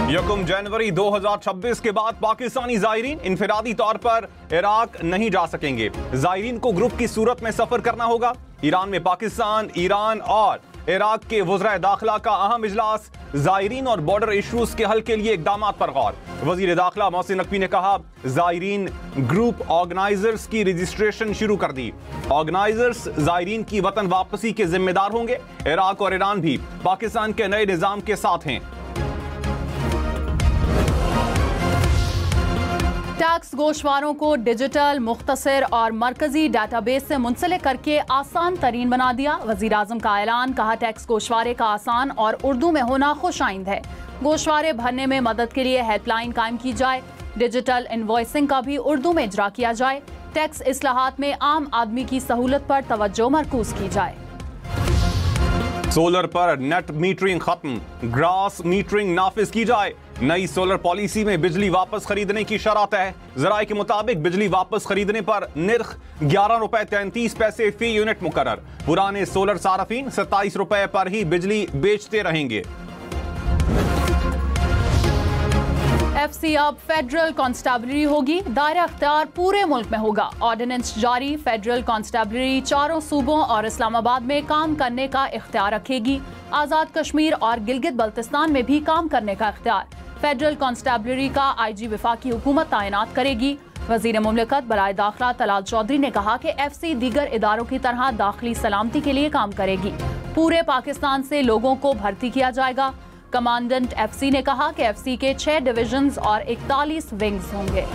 यकम जनवरी 2026 के बाद पाकिस्तानी ज़ायरीन इनफरादी तौर पर इराक नहीं जा सकेंगे। ज़ायरीन को ग्रुप की सूरत में सफर करना होगा। ईरान में पाकिस्तान, ईरान और इराक के वज़राए दाखिला का अहम इजलास। ज़ायरीन और बॉर्डर इशूज के हल के लिए इक़दाम पर गौर। वज़ीर दाखिला मोहसिन नकवी ने कहा, ज़ायरीन ग्रुप ऑर्गेनाइजर्स की रजिस्ट्रेशन शुरू कर दी। ऑर्गेनाइजर्स ज़ायरीन की वतन वापसी के जिम्मेदार होंगे। इराक और ईरान भी पाकिस्तान के नए निज़ाम के साथ हैं। टैक्स गोशवारों को डिजिटल, मुख्तसर और मरकजी डाटाबेस से मुंसलिक करके आसान तरीन बना दिया। वज़ीर आज़म का ऐलान। कहा, टैक्स गोशवारे का आसान और उर्दू में होना खुशाइंद है। गोशवारे भरने में मदद के लिए हेल्पलाइन कायम की जाए। डिजिटल इनवॉइसिंग का भी उर्दू में इजरा किया जाए। टैक्स इस्लाहात में आम आदमी की सहूलत पर तवज्जो मरकूज की जाए। सोलर पर नेट मीटरिंग खत्म, ग्रास मीटरिंग नाफिज की जाए। नई सोलर पॉलिसी में बिजली वापस खरीदने की शर्त है। जराये के मुताबिक बिजली वापस खरीदने पर निर्ख 11 रुपए 33 पैसे फी यूनिट मुकर्रर। पुराने सोलर सारफीन 27 रुपए पर ही बिजली बेचते रहेंगे। FC अब फेडरल कांस्टेबलरी होगी। दायरा अख्तियार पूरे मुल्क में होगा। ऑर्डिनेंस जारी। फेडरल कांस्टेबलरी चारों सूबों और इस्लामाबाद में काम करने का इख्तियार रखेगी। आज़ाद कश्मीर और गिलगित बल्तिस्तान में भी काम करने का इख्तियार। फेडरल कांस्टेबलरी का IG वफाकी हुकूमत तैनात करेगी। वजीर मुमलिकत बराए दाखिला तलाल चौधरी ने कहा कि FC दीगर इदारों की तरह दाखिली सलामती के लिए काम करेगी। पूरे पाकिस्तान से लोगों को भर्ती किया जाएगा। कमांडेंट FC ने कहा कि FC के 6 डिविजन्स और 41 विंग्स होंगे।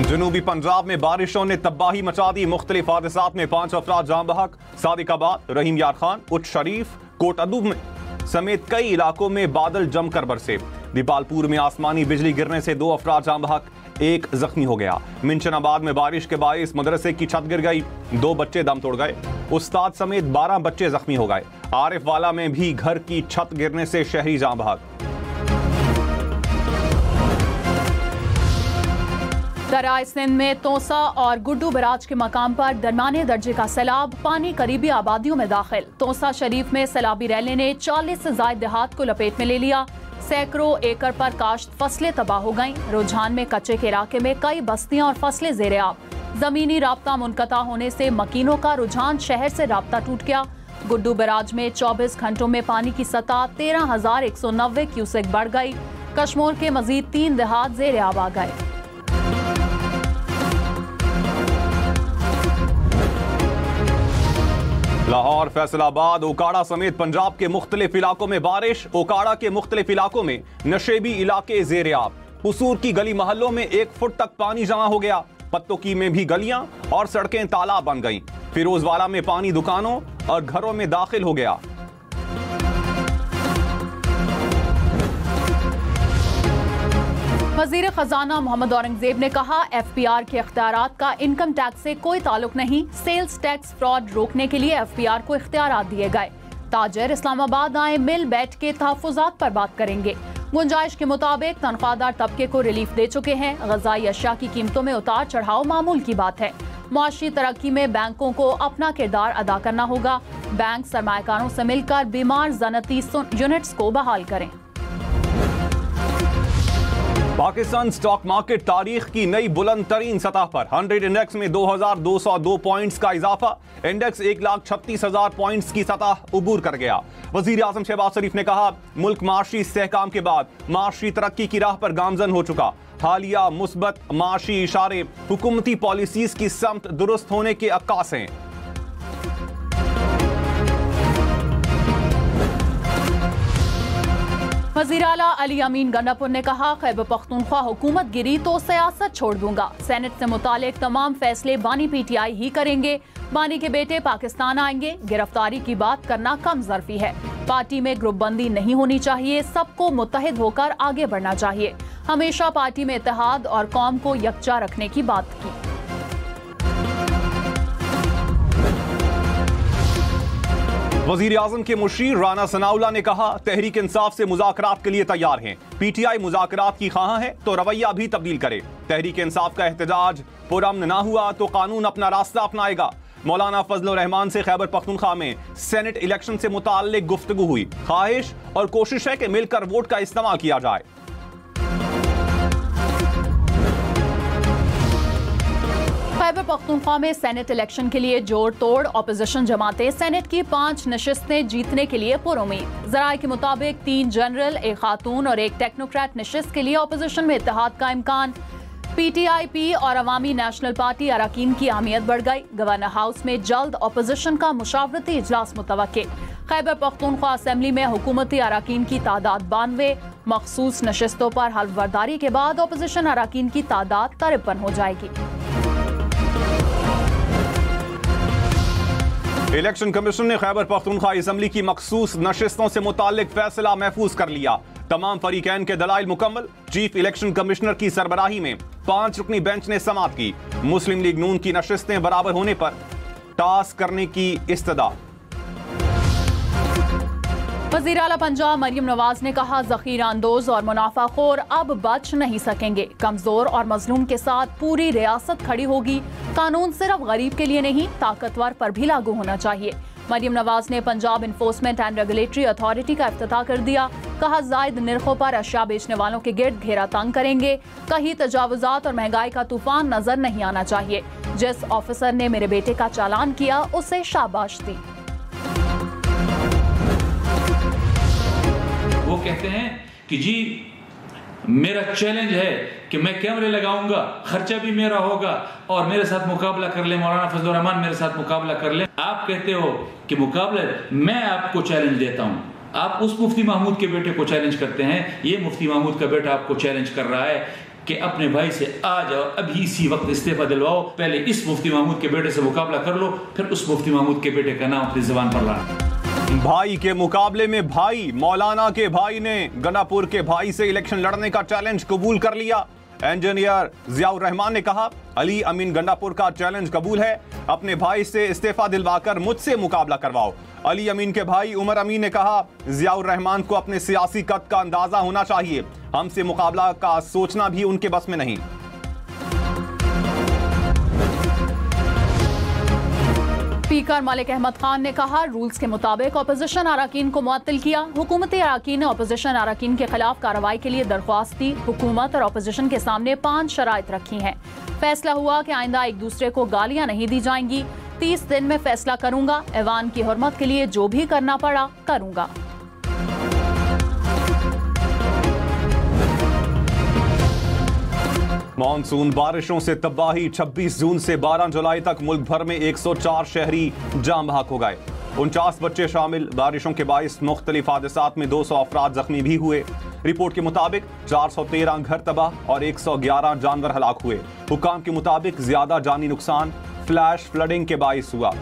जनूबी पंजाब में बारिशों ने तबाही मचा दी। मुख्तलिफ हादसात में 5 अफराद जान बहक। सादिकाबाद, रहीम यार खान, उच्च शरीफ, कोट अदूब में समेत कई इलाकों में बादल जमकर बरसे। दीपालपुर में आसमानी बिजली गिरने से 2 अफराद जान बहक, 1 जख्मी हो गया। मिंशनाबाद में बारिश के बायस मदरसे की छत गिर गई, 2 बच्चे दम तोड़ गए। उस्ताद समेत 12 बच्चे जख्मी हो गए। आरिफ वाला में भी घर की छत गिरने से शहरी जान बहक। दरियाए सिंध में तोसा और गुड्डू बराज के मकाम पर दरमियाने दर्जे का सैलाब। पानी करीबी आबादियों में दाखिल। तोसा शरीफ में सैलाबी रैले ने 40 से ज्यादा देहात को लपेट में ले लिया। सैकड़ों एकड़ पर काश्त फसलें तबाह हो गईं। रुझान में कच्चे के इलाके में कई बस्तियां और फसलें जेर आब। जमीनी राब्ता मुनक़ता होने से मकीनों का रुझान शहर से राब्ता टूट गया। गुड्डू बराज में 24 घंटों में पानी की सतह 13,190 क्यूसेक बढ़ गई। कश्मोर के मजीद 3 देहात जेर आब आ गए। लाहौर, फैसलाबाद, ओकाड़ा समेत पंजाब के मुख्तलिफ इलाकों में बारिश। ओकाड़ा के मुख्तलिफ इलाकों में नशेबी इलाके जेर आब। हुसूर की गली महलों में 1 फुट तक पानी जमा हो गया। पत्तोकी में भी गलियां और सड़कें तालाब बन गईं। फिरोजवाला में पानी दुकानों और घरों में दाखिल हो गया। वज़ीर खजाना मोहम्मद औरंगजेब ने कहा, FPR के इख्तियारात का इनकम टैक्स से कोई ताल्लुक नहीं। सेल्स टैक्स फ्रॉड रोकने के लिए FPR को इख्तियारात दिए गए। ताजर इस्लामाबाद आए, मिल बैठ के तहफ़्फ़ुज़ात पर बात करेंगे। गुंजाइश के मुताबिक तनख्वाहदार तबके को रिलीफ दे चुके हैं। ग़ज़ाई अशिया की कीमतों में उतार चढ़ाव मामूल की बात है। मुआशी तरक्की में बैंकों को अपना किरदार अदा करना होगा। बैंक सरमायाकारों से मिलकर बीमार ज़नती यूनिट्स को बहाल करें। पाकिस्तान स्टॉक मार्केट तारीख की नई बुलंद तरीन सतह पर। 100 इंडेक्स में 2202 पॉइंट्स का इजाफा। इंडेक्स 1,36,000 पॉइंट्स की सतह उबूर कर गया। वजीर आजम शहबाज शरीफ ने कहा, मुल्क माशी इस्तेहकाम के बाद माशी तरक्की की राह पर गामजन हो चुका। हालिया मुस्बत माशी इशारे हुकूमती पॉलिसीज की समत दुरुस्त होने के अक्कास हैं। वज़ीर आला अली अमीन गंडापुर ने कहा, खैबर पख्तूनख्वा हुकूमत गिरी तो सियासत छोड़ दूंगा। सेनेट से मुतालिक तमाम फैसले बानी PTI ही करेंगे। बानी के बेटे पाकिस्तान आएंगे। गिरफ्तारी की बात करना कम ज़र्फी है। पार्टी में ग्रुप बंदी नहीं होनी चाहिए। सबको मुत्तहिद होकर आगे बढ़ना चाहिए। हमेशा पार्टी में इत्तेहाद और कौम को यकजा रखने की बात की। वजीर आजम के मुशीर राना सनाउल्लाह ने कहा, तहरीक इंसाफ से मुज़ाकरात के लिए तैयार हैं। PTI मुज़ाकरात की ख़्वाह है तो रवैया भी तब्दील करे। तहरीक इंसाफ का एहतजाज पुरअमन ना हुआ तो कानून अपना रास्ता अपनाएगा। मौलाना फजल रहमान से खैबर पख्तूनख्वा में सेनेट इलेक्शन से मुताल्लिक गुफ्तगू हुई। ख्वाहिश और कोशिश है कि मिलकर वोट का इस्तेमाल किया जाए। खैबर पख्तूनख्वा में सेनेट इलेक्शन के लिए जोड़ तोड़। ऑपोजिशन जमातें सेनेट की 5 नशिस्तें जीतने के लिए पुरुमीद। जराये के मुताबिक 3 जनरल, 1 खातून और 1 टेक्नोक्रेट नशिस्त के लिए ऑपोजिशन में इत्तेहाद का इम्कान। PTIP और अवामी नेशनल पार्टी अरकान की अहमियत बढ़ गई। गवर्नर हाउस में जल्द ऑपोजिशन का मुशावरती इजलास मुतवक्के। खैबर पख्तूनख्वा असेंबली में हुकूमती अरकान की तादाद 92। मखसूस नशिस्तों पर हल्फबर्दारी के बाद ऑपोजिशन अरकान की तादाद 53 हो जाएगी। इलेक्शन कमीशन ने खैबर पख्तूनख्वा असेंबली की मखसूस नशिस्तों से मुताल्लिक फैसला महफूज कर लिया। तमाम फरीकैन के दलाइल मुकम्मल। चीफ इलेक्शन कमिश्नर की सरबराही में 5 रुकनी बेंच ने समाअत की। मुस्लिम लीग नून की नशिस्तें बराबर होने पर टास्क करने की इस्तदा। वज़ीर आला पंजाब मरियम नवाज ने कहा, ज़ख़ीरा अंदोज और मुनाफाखोर अब बच नहीं सकेंगे। कमजोर और मजलूम के साथ पूरी रियासत खड़ी होगी। कानून सिर्फ गरीब के लिए नहीं, ताकतवर पर भी लागू होना चाहिए। मरियम नवाज ने Punjab enforcement and regulatory authority का इफ्तिताह कर दिया। कहा, जायद निर्खों पर अशिया बेचने वालों के गिर्द घेरा तंग करेंगे। कहीं तजावुजात और महंगाई का तूफान नजर नहीं आना चाहिए। जिस ऑफिसर ने मेरे बेटे का चालान किया उसे शाबाश दी। वो कहते हैं कि जी मेरा चैलेंज है कि मैं कैमरे लगाऊंगा, खर्चा भी मेरा होगा और मेरे साथ मुकाबला कर ले, मौलाना फजल रहमान मेरे साथ मुकाबला कर ले। आप कहते हो कि मुकाबला, मैं आपको चैलेंज देता हूं। आप उस मुफ्ती महमूद के बेटे को चैलेंज करते हैं, ये मुफ्ती महमूद का बेटा आपको चैलेंज कर रहा है कि अपने भाई से आज और अभी इसी वक्त इस्तीफा दिलवाओ। पहले इस मुफ्ती महमूद के बेटे से मुकाबला कर लो, फिर उस मुफ्ती महमूद के बेटे का नाम अपनी जुबान पर लाना। भाई के मुकाबले में भाई। मौलाना के भाई ने गंडापुर के भाई से इलेक्शन लड़ने का चैलेंज कबूल कर लिया। इंजीनियर जियाउर रहमान ने कहा, अली अमीन गंडापुर का चैलेंज कबूल है, अपने भाई से इस्तीफा दिलवाकर मुझसे मुकाबला करवाओ। अली अमीन के भाई उमर अमीन ने कहा, जियाउर रहमान को अपने सियासी कद का अंदाजा होना चाहिए, हमसे मुकाबला का सोचना भी उनके बस में नहीं। स्पीकर मलिक अहमद खान ने कहा, रूल्स के मुताबिक अपोजिशन अरकान को मुअत्तल किया। हुकूमती अरकान ने अपोजिशन अरकान के खिलाफ कार्रवाई के लिए दरख्वास्त दी। हुकूमत और अपोजिशन के सामने 5 शराइत रखी हैं। फैसला हुआ कि आइंदा एक दूसरे को गालियां नहीं दी जाएंगी। 30 दिन में फैसला करूंगा। ऐवान की हुर्मत के लिए जो भी करना पड़ा करूंगा। मानसून बारिशों से तबाही। 26 जून से 12 जुलाई तक मुल्क भर में 104 शहरी जाम बहक हो गए। 49 बच्चे शामिल। बारिशों के बाइस मुख्तलिफ हादसात में 200 अफराद जख्मी भी हुए। रिपोर्ट के मुताबिक 413 घर तबाह और 111 जानवर हलाक हुए। हुकाम के मुताबिक ज्यादा जानी नुकसान फ्लैश फ्लडिंग के बाइस हुआ।